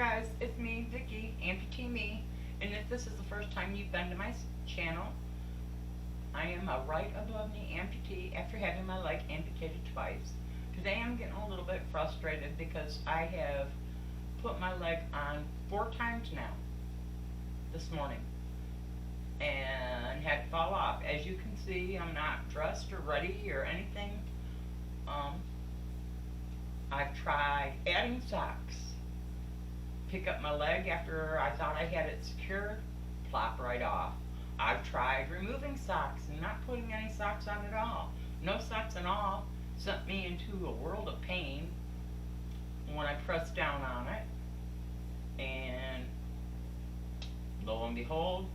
guys, it's me, Vicky, AmputeeMee, and if this is the first time you've been to my channel, I am a right above knee amputee after having my leg amputated twice. Today I'm getting a little bit frustrated because I have put my leg on 4 times now this morning and had to fall off. As you can see, I'm not dressed or ready or anything. I've tried adding socks. Pick up my leg after I thought I had it secured, plop right off. I've tried removing socks and not putting any socks on at all. No socks at all sent me into a world of pain when I pressed down on it, and lo and behold,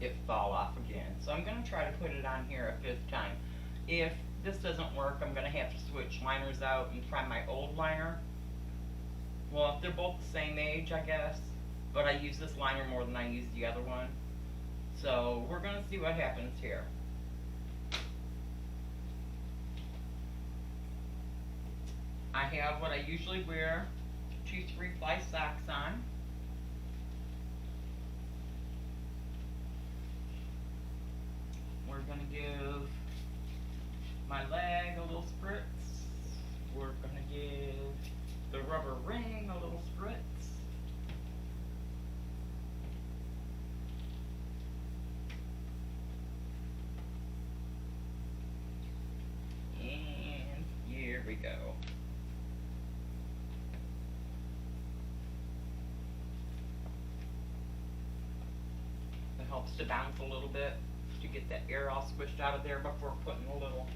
it fell off again. So I'm going to try to put it on here a 5th time. If this doesn't work, I'm going to have to switch liners out and try my old liner. Well, if they're both the same age, I guess, but I use this liner more than I use the other one. So we're going to see what happens here. I have what I usually wear, 2 3-ply socks on. We're going to give my leg a little spritz. We're going to give the rubber ring a little spritz. And here we go. It helps to bounce a little bit to get that air all squished out of there before putting a little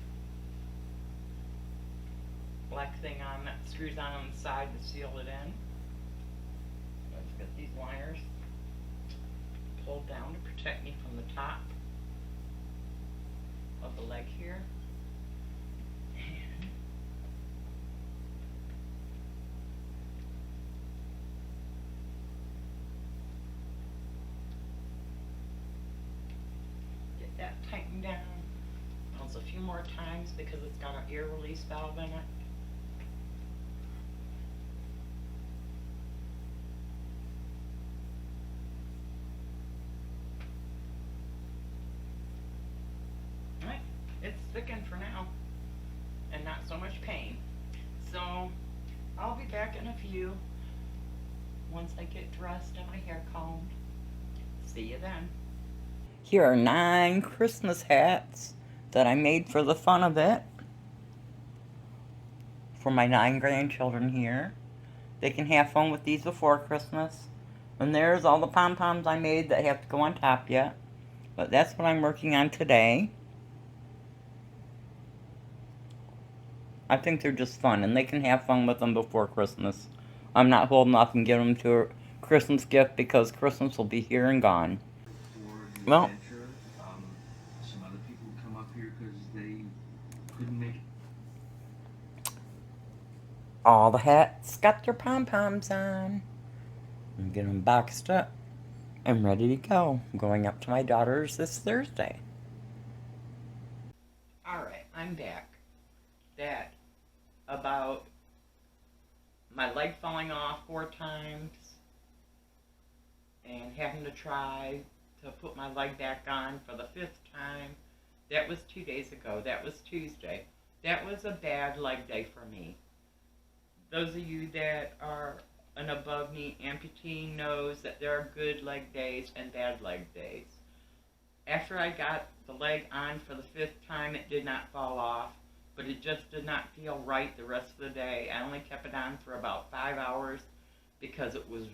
black thing on that screws on the side to seal it in. Let's get these liners pulled down to protect me from the top of the leg here. And get that tightened down. Bounce a few more times because it's got an air release valve in it. It's thickened for now and not so much pain. So I'll be back in a few once I get dressed and my hair combed. See you then. Here are 9 Christmas hats that I made for the fun of it for my 9 grandchildren here. They can have fun with these before Christmas. And there's all the pom-poms I made that have to go on top yet. But that's what I'm working on today. I think they're just fun, and they can have fun with them before Christmas. I'm not holding off and giving them to a Christmas gift because Christmas will be here and gone. Well, some other people come up here because they couldn't make it. All the hats got their pom-poms on. I'm getting them boxed up. I'm ready to go. I'm going up to my daughter's this Thursday. Alright, I'm back. That about my leg falling off 4 times and having to try to put my leg back on for the 5th time. That was 2 days ago. That was Tuesday. That was a bad leg day for me. Those of you that are an above knee amputee knows that there are good leg days and bad leg days. After I got the leg on for the 5th time, it did not fall off. But it just did not feel right the rest of the day. I only kept it on for about 5 hours because it was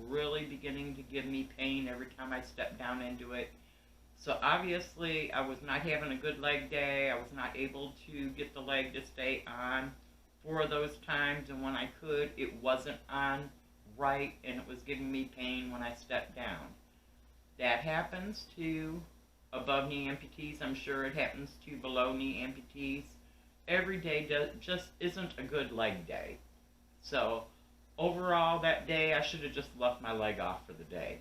really beginning to give me pain every time I stepped down into it. So obviously I was not having a good leg day. I was not able to get the leg to stay on for those times, and when I could, it wasn't on right, and it was giving me pain when I stepped down. That happens to above knee amputees. I'm sure it happens to below knee amputees. Every day just isn't a good leg day. So overall that day I should have just left my leg off for the day.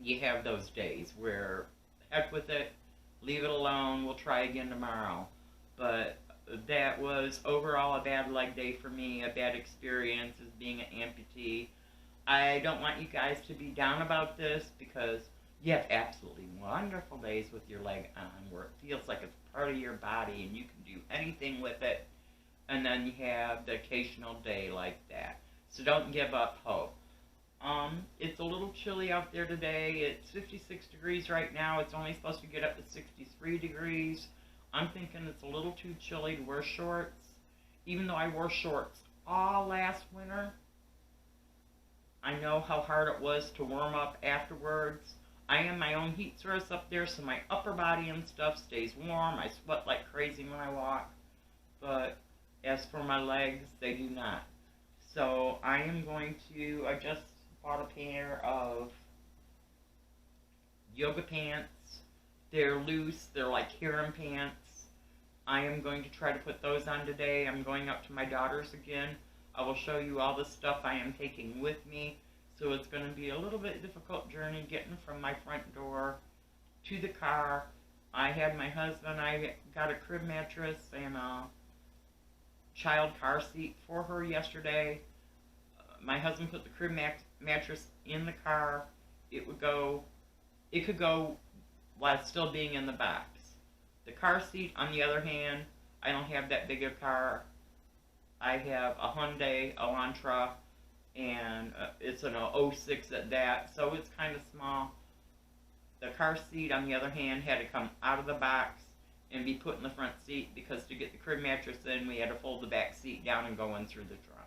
You have those days where heck with it, leave it alone, we'll try again tomorrow. But that was overall a bad leg day for me, a bad experience as being an amputee. I don't want you guys to be down about this because you have absolutely wonderful days with your leg on where it feels like it's part of your body and you can do anything with it. And then you have the occasional day like that. So don't give up hope. It's a little chilly out there today. It's 56 degrees right now. It's only supposed to get up to 63 degrees. I'm thinking it's a little too chilly to wear shorts. Even though I wore shorts all last winter, I know how hard it was to warm up afterwards. I am my own heat source up there, so my upper body and stuff stays warm. I sweat like crazy when I walk. But as for my legs, they do not. So I am going to, I just bought a pair of yoga pants. They're loose, they're like harem pants. I am going to try to put those on today. I'm going up to my daughter's again. I will show you all the stuff I am taking with me. So it's going to be a little bit difficult journey getting from my front door to the car. I had my husband, I got a crib mattress and a child car seat for her yesterday. My husband put the crib mattress in the car. It could go while still being in the box. The car seat, on the other hand, I don't have that big a car. I have a Hyundai Elantra, and it's an 06 at that, so it's kind of small. The car seat, on the other hand, had to come out of the box and be put in the front seat because to get the crib mattress in, we had to fold the back seat down and go in through the trunk.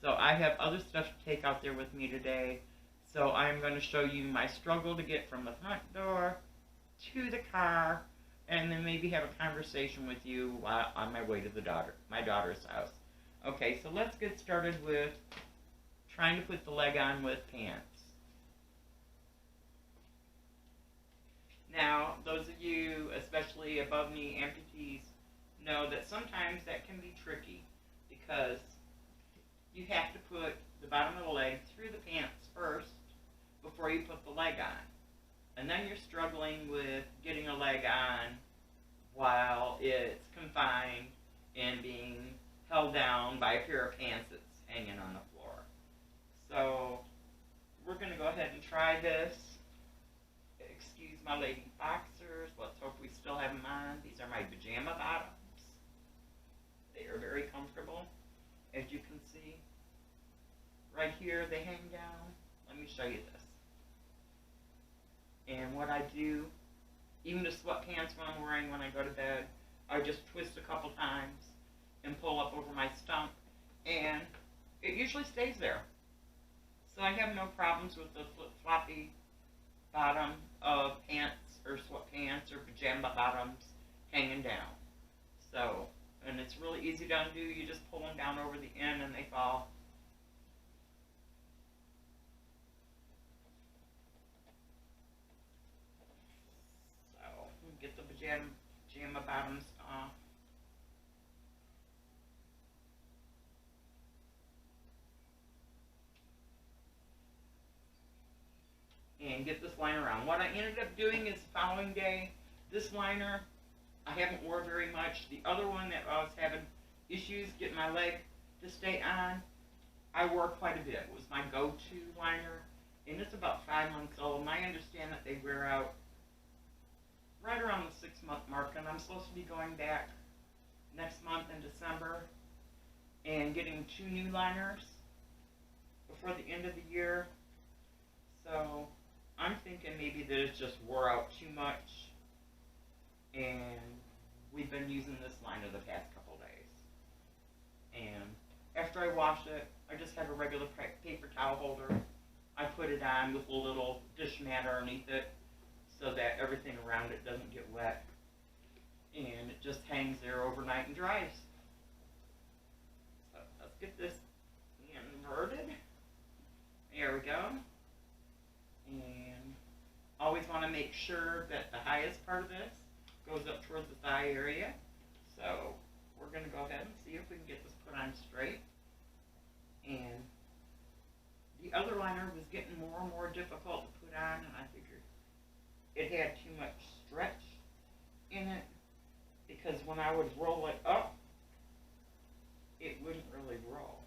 So I have other stuff to take out there with me today. So I'm going to show you my struggle to get from the front door to the car, and then maybe have a conversation with you while on my way to my daughter's house. Okay, so let's get started with trying to put the leg on with pants. Now, those of you, especially above knee amputees, know that sometimes that can be tricky because you have to put the bottom of the leg through the pants first before you put the leg on. And then you're struggling with getting a leg on while it's confined and being held down by a pair of pants that's hanging on the floor. So we're going to go ahead and try this. Excuse my lady boxers. Let's hope we still have them on. These are my pajama bottoms. They are very comfortable, as you can see. Right here they hang down. Let me show you this. And what I do, even the sweatpants when I'm wearing when I go to bed, I just twist a couple times and pull up over my stump, and it usually stays there. So I have no problems with the floppy bottom of pants or sweatpants or pajama bottoms hanging down. So, and it's really easy to undo. You just pull them down over the end and they fall. Get the pajama bottoms off. And get this liner on. What I ended up doing is the following day, this liner, I haven't wore very much. The other one that I was having issues getting my leg to stay on, I wore quite a bit. It was my go-to liner, and it's about 5 months old. And I understand that they wear out right around the 6-month mark, and I'm supposed to be going back next month in December and getting 2 new liners before the end of the year. So I'm thinking maybe that it's just wore out too much, and we've been using this liner the past couple days. And after I wash it, I just have a regular paper towel holder. I put it on with a little dish mat underneath it, so that everything around it doesn't get wet, and it just hangs there overnight and dries. So let's get this inverted. There we go. And always want to make sure that the highest part of this goes up towards the thigh area. So we're going to go ahead and see if we can get this put on straight. And the other liner was getting more and more difficult to put on, and I figured it had too much stretch in it, because when I would roll it up, it wouldn't really roll.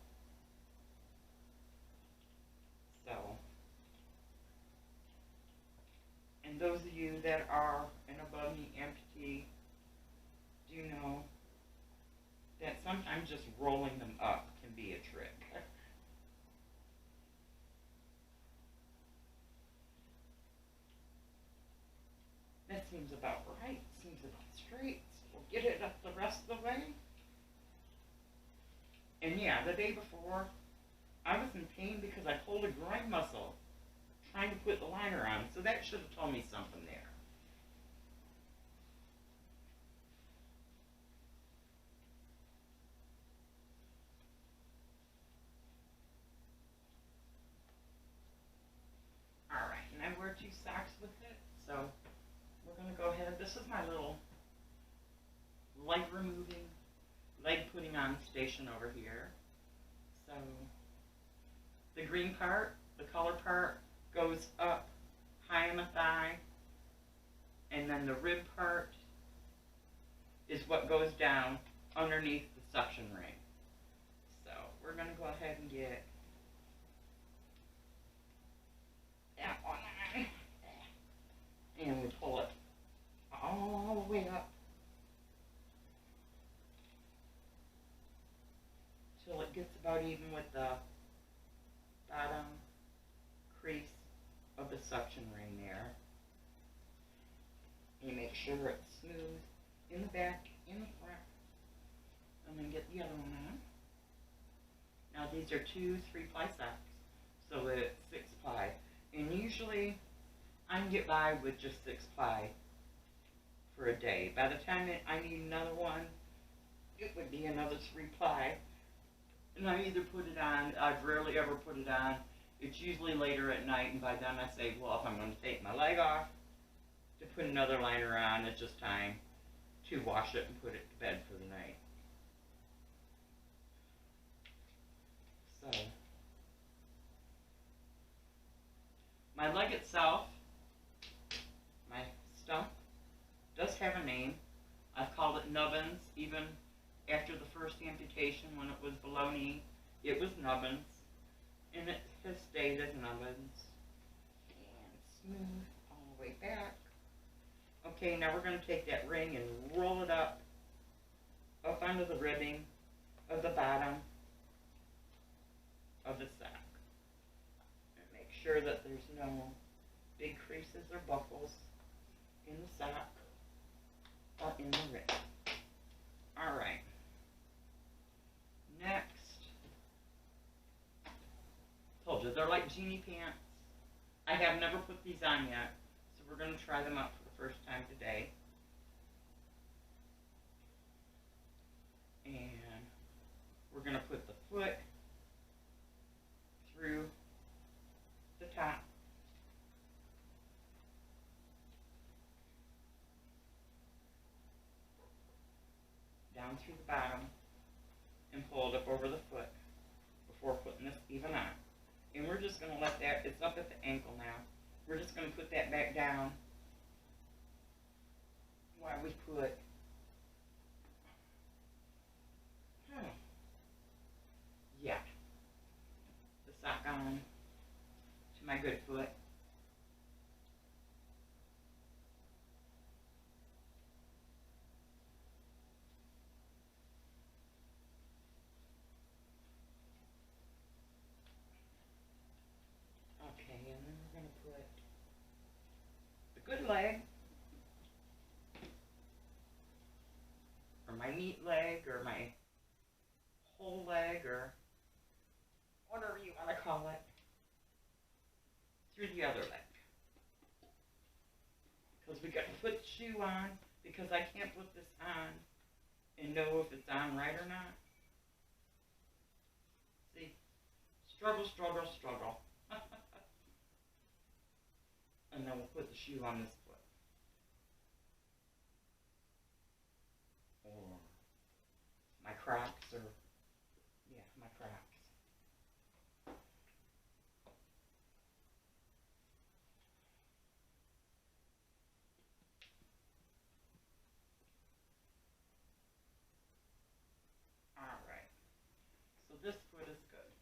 you that are an above knee amputee do know that sometimes just rolling them up can be a trick. That seems about right, seems about straight. So we'll get it up the rest of the way. And yeah, the day before, I was in pain because I pulled a groin muscle trying to put the liner on, so that should have told me something there. Alright, and I wear 2 socks with it, so we're going to go ahead. This is my little leg removing, leg putting on station over here. So the green part, the color part, goes up high on the thigh, and then the rib part is what goes down underneath the suction ring. So we're going to go ahead and get that one on, and we pull it all the way up till it gets about even with the bottom crease of the suction ring there. You make sure it's smooth in the back, in the front, and then get the other one on. Now these are 2 3-ply socks, so it's 6-ply. And usually I can get by with just 6-ply for a day. By the time I need another one, it would be another 3-ply. And I either put it on, I've rarely ever put it on. It's usually later at night, and by then I say, well, if I'm going to take my leg off to put another liner on, it's just time to wash it and put it to bed for the night. So, my leg itself, my stump, does have a name. I've called it Nubbins, even after the first amputation when it was below knee. It was Nubbins, and it has stayed as Nubbins. And smooth all the way back. Okay, now we're going to take that ring and roll it up onto the ribbing of the bottom of the sock. And make sure that there's no big creases or buckles in the sock or in the ring. Alright. Next. Told you, they're like genie pants. I have never put these on yet, so we're going to try them out for the first time today. And we're going to put the foot through the top. Down through the bottom and pull it up over the foot before putting this even on. And we're just going to let that, it's up at the ankle now. We're just going to put that back down while we put the sock on to my good foot. Okay, and then we're going to put the good leg, or my neat leg, or my whole leg, or whatever you want to call it, through the other leg. Because we got to put the shoe on, because I can't put this on and know if it's on right or not. See? Struggle, struggle, struggle. And then we'll put the shoe on this foot. Or my Crocs, or, yeah, my Crocs. Alright. So this foot is good.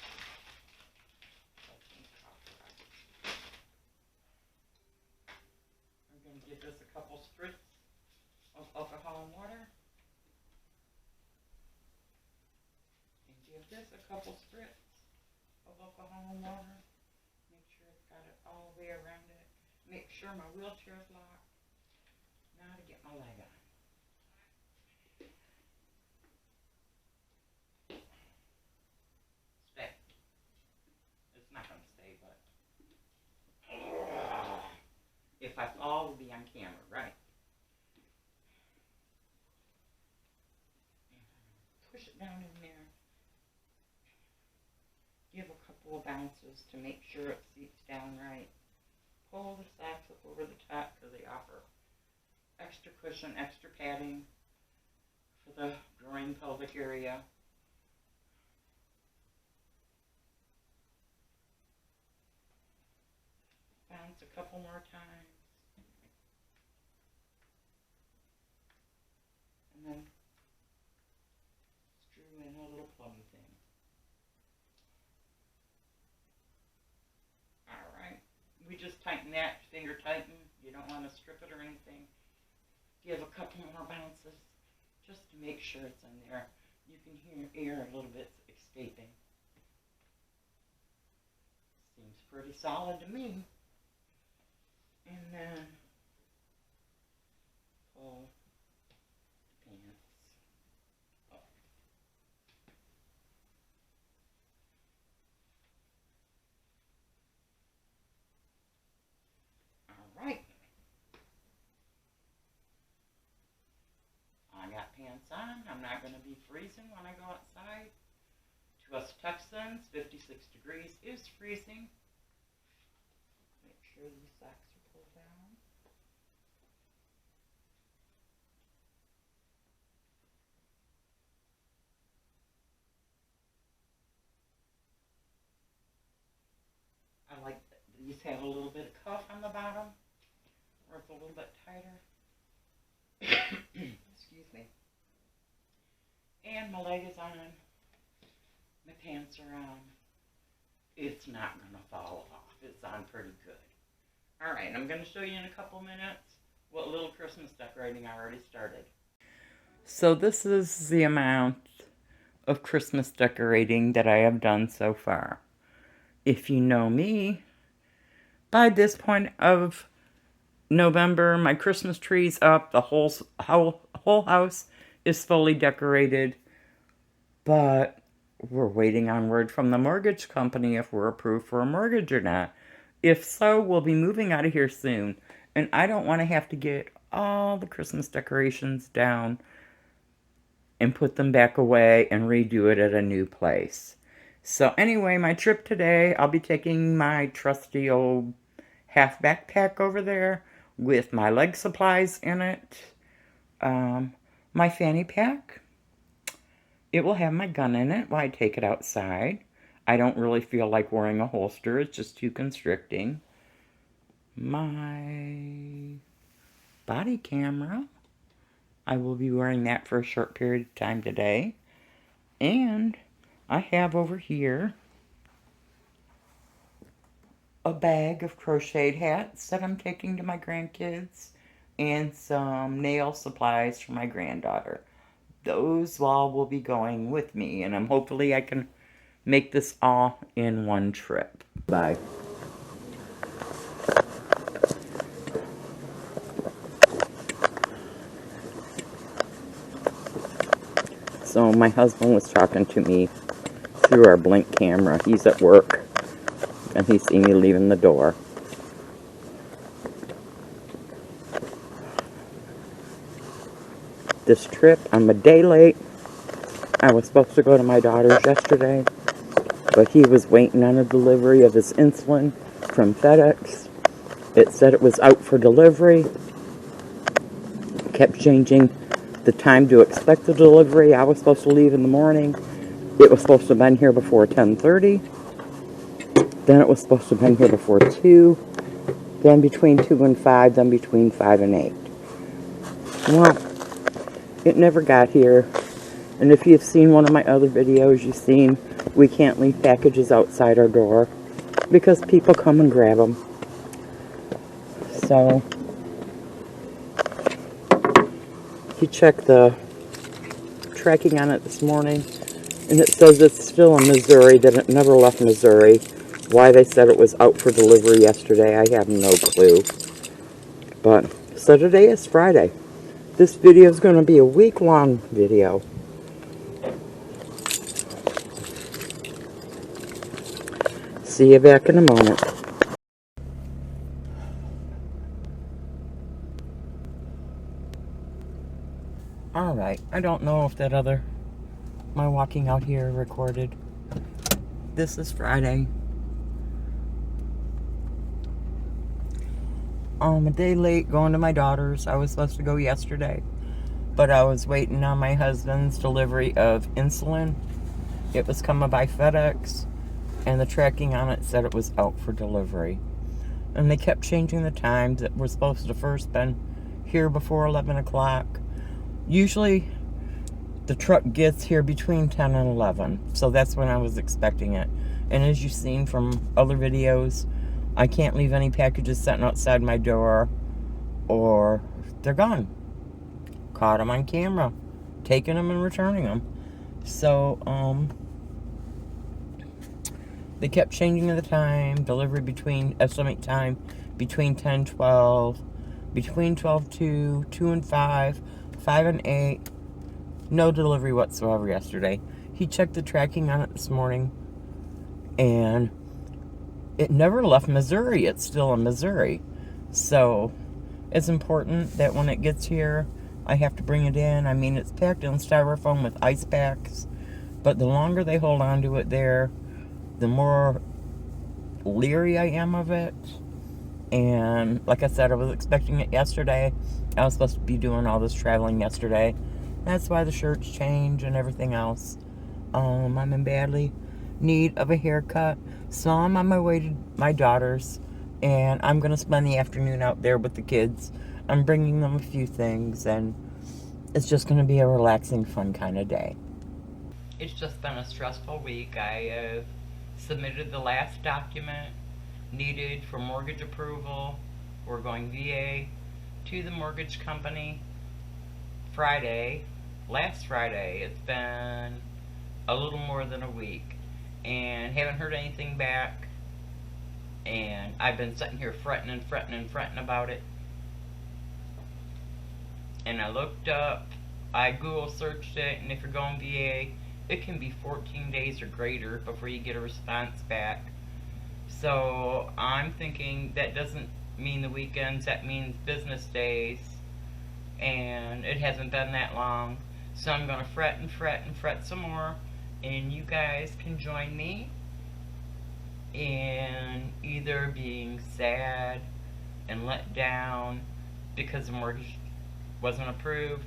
So all over. Make sure it's got it all the way around it. Make sure my wheelchair is locked. Now to get my leg on. Stay. It's not going to stay, but if I fall, it'll be on camera, right? Push it down in there. Give a couple of bounces to make sure it seats down right. Pull the sacks up over the top because they offer extra cushion, extra padding for the groin pelvic area. Bounce a couple more times. And then screw in a little plummy thing. Alright. We just tighten that, finger tighten. You don't want to strip it or anything. Give a couple more bounces just to make sure it's in there. You can hear air a little bit escaping. Seems pretty solid to me. And then pull the pants up. All right. I got pants on. I'm not going to be freezing when I go outside. To us Texans, 56 degrees is freezing. Make sure these socks are pulled down. I like that these have a little bit of cuff on the bottom, or it's a little bit tighter. Excuse me. And my leg is on. My pants are on. It's not going to fall off. It's on pretty good. Alright, I'm going to show you in a couple minutes what little Christmas decorating I already started. So this is the amount of Christmas decorating that I have done so far. If you know me, by this point of November, my Christmas tree's up. The whole house is fully decorated. But we're waiting on word from the mortgage company if we're approved for a mortgage or not. If so, we'll be moving out of here soon. And I don't want to have to get all the Christmas decorations down and put them back away and redo it at a new place. So anyway, my trip today, I'll be taking my trusty old half backpack over there with my leg supplies in it. My fanny pack. It will have my gun in it while I take it outside. I don't really feel like wearing a holster. It's just too constricting. My body camera. I will be wearing that for a short period of time today. And I have over here a bag of crocheted hats that I'm taking to my grandkids and some nail supplies for my granddaughter. Those all will be going with me, and hopefully I can make this all in one trip. Bye. So my husband was talking to me through our Blink camera. He's at work, and he's seen me leaving the door. This trip, I'm a day late. I was supposed to go to my daughter's yesterday, but he was waiting on a delivery of his insulin from FedEx. It said it was out for delivery. Kept changing the time to expect the delivery. I was supposed to leave in the morning. It was supposed to have been here before 10:30. Then it was supposed to have been here before 2. Then between 2 and 5. Then between 5 and 8. Well, it never got here. And if you've seen one of my other videos, you've seen we can't leave packages outside our door because people come and grab them. So he checked the tracking on it this morning, and it says it's still in Missouri, that it never left Missouri. Why they said it was out for delivery yesterday, I have no clue. But, so today is Friday. This video is going to be a week-long video. See you back in a moment. Alright, I don't know if that other, my walking out here recorded. This is Friday. A day late going to my daughter's. I was supposed to go yesterday, but I was waiting on my husband's delivery of insulin. It was coming by FedEx, and the tracking on it said it was out for delivery. And they kept changing the times. That we're supposed to first been here before 11 o'clock. Usually the truck gets here between 10 and 11, so that's when I was expecting it. And as you've seen from other videos, I can't leave any packages sitting outside my door or they're gone. Caught them on camera, taking them and returning them. So, they kept changing the time, delivery between, estimate time, between 10, 12, between 12, 2 and 5, 5 and 8. No delivery whatsoever yesterday. He checked the tracking on it this morning, and it never left Missouri. It's still in Missouri. So it's important that when it gets here, I have to bring it in. I mean, it's packed in styrofoam with ice packs, but the longer they hold on to it there, the more leery I am of it. And like I said, I was expecting it yesterday. I was supposed to be doing all this traveling yesterday. That's why the shirts change and everything else. I'm in badly need of a haircut, so I'm on my way to my daughter's, and I'm gonna spend the afternoon out there with the kids. I'm bringing them a few things, and it's just gonna be a relaxing, fun kind of day. It's just been a stressful week. I submitted the last document needed for mortgage approval. We're going VA to the mortgage company last Friday. It's been a little more than a week and haven't heard anything back, and I've been sitting here fretting about it. And I looked up, I Google searched it, and if you're going VA, it can be 14 days or greater before you get a response back. So I'm thinking that doesn't mean the weekends, that means business days, and it hasn't been that long. So I'm gonna fret some more, and you guys can join me in either being sad and let down because the mortgage wasn't approved,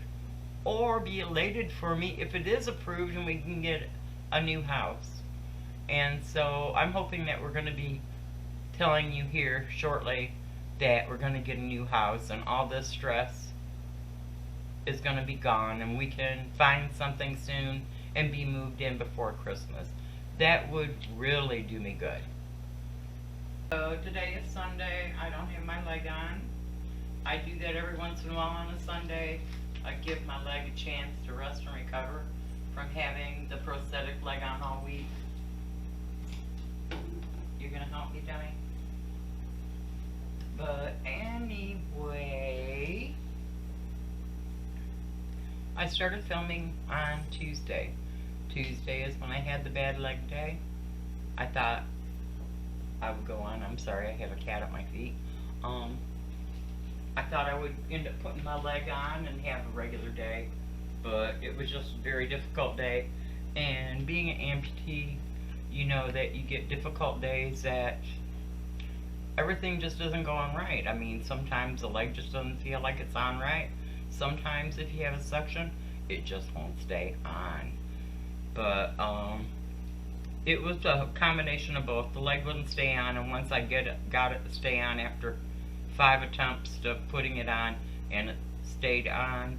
or be elated for me if it is approved and we can get a new house. And so I'm hoping that we're going to be telling you here shortly that we're going to get a new house, and all this stress is going to be gone, and we can find something soon and be moved in before Christmas. That would really do me good. So today is Sunday. I don't have my leg on. I do that every once in a while on a Sunday. I give my leg a chance to rest and recover from having the prosthetic leg on all week. You're gonna help me, Demi? But anyway, I started filming on Tuesday. Tuesday is when I had the bad leg day. I thought I would go on. I'm sorry, I have a cat at my feet. I thought I would end up putting my leg on and have a regular day, but it was just a very difficult day. And being an amputee, you know that you get difficult days that everything just isn't going right. I mean, sometimes the leg just doesn't feel like it's on right. Sometimes if you have a suction, it just won't stay on. But it was a combination of both. The leg wouldn't stay on, and once I got it to stay on after 5 attempts of putting it on, and it stayed on,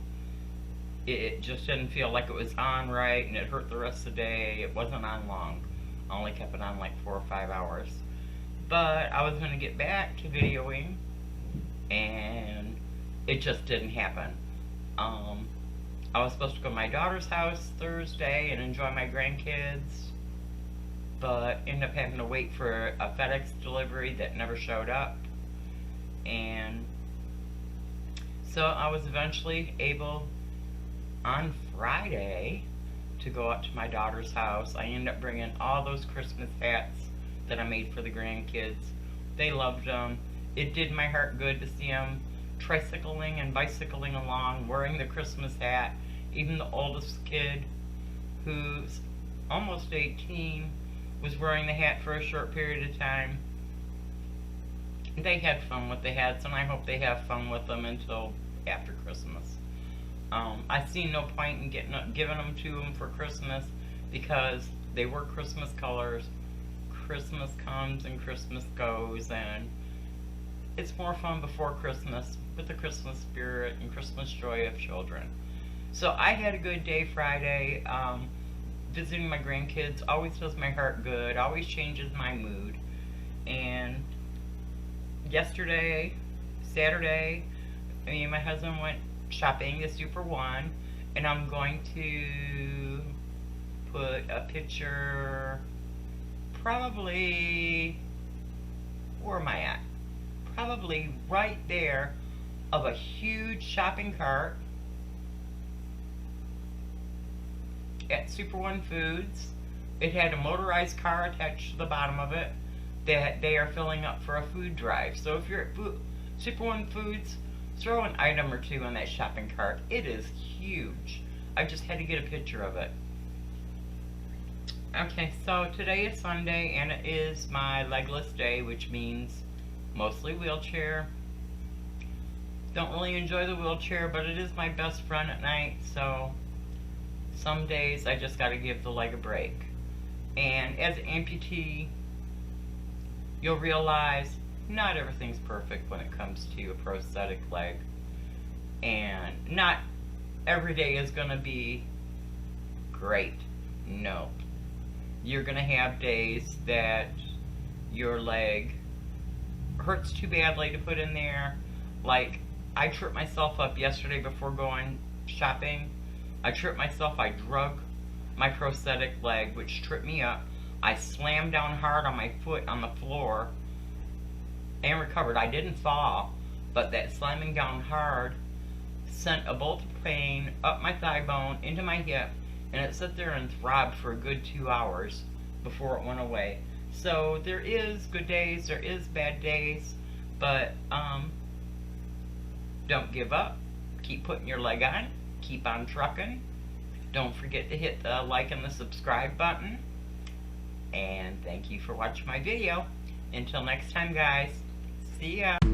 it just didn't feel like it was on right, and it hurt the rest of the day. It wasn't on long. I only kept it on like 4 or 5 hours. But I was going to get back to videoing, and it just didn't happen. I was supposed to go to my daughter's house Thursday and enjoy my grandkids, but ended up having to wait for a FedEx delivery that never showed up. And so I was eventually able on Friday to go up to my daughter's house. I ended up bringing all those Christmas hats that I made for the grandkids. They loved them. It did my heart good to see them tricycling and bicycling along, wearing the Christmas hat. Even the oldest kid, who's almost 18, was wearing the hat for a short period of time. They had fun with the hats, and I hope they have fun with them until after Christmas. I see no point in giving them to them for Christmas, because they were Christmas colors. Christmas comes and Christmas goes, and it's more fun before Christmas with the Christmas spirit and Christmas joy of children. So I had a good day Friday. Visiting my grandkids always does my heart good, always changes my mood. And yesterday, Saturday, me and my husband went shopping at Super One, and I'm going to put a picture, probably, where am I at? Probably right there, of a huge shopping cart at Super One Foods. It had a motorized car attached to the bottom of it that they are filling up for a food drive. So if you're at Super One Foods, throw an item or two in that shopping cart. It is huge. I just had to get a picture of it. Okay, so today is Sunday, and it is my legless day, which means mostly wheelchair. Don't really enjoy the wheelchair, but it is my best friend at night, so some days I just got to give the leg a break. And as an amputee, you'll realize not everything's perfect when it comes to a prosthetic leg. And not every day is going to be great. No. You're going to have days that your leg hurts too badly to put in there. Like, I tripped myself up yesterday before going shopping. I tripped myself. I drug my prosthetic leg, which tripped me up. I slammed down hard on my foot on the floor and recovered. I didn't fall, but that slamming down hard sent a bolt of pain up my thigh bone into my hip, and it sat there and throbbed for a good 2 hours before it went away. So there is good days, there is bad days, but don't give up. Keep putting your leg on. Keep on trucking. Don't forget to hit the like and the subscribe button. And thank you for watching my video. Until next time, guys. See ya.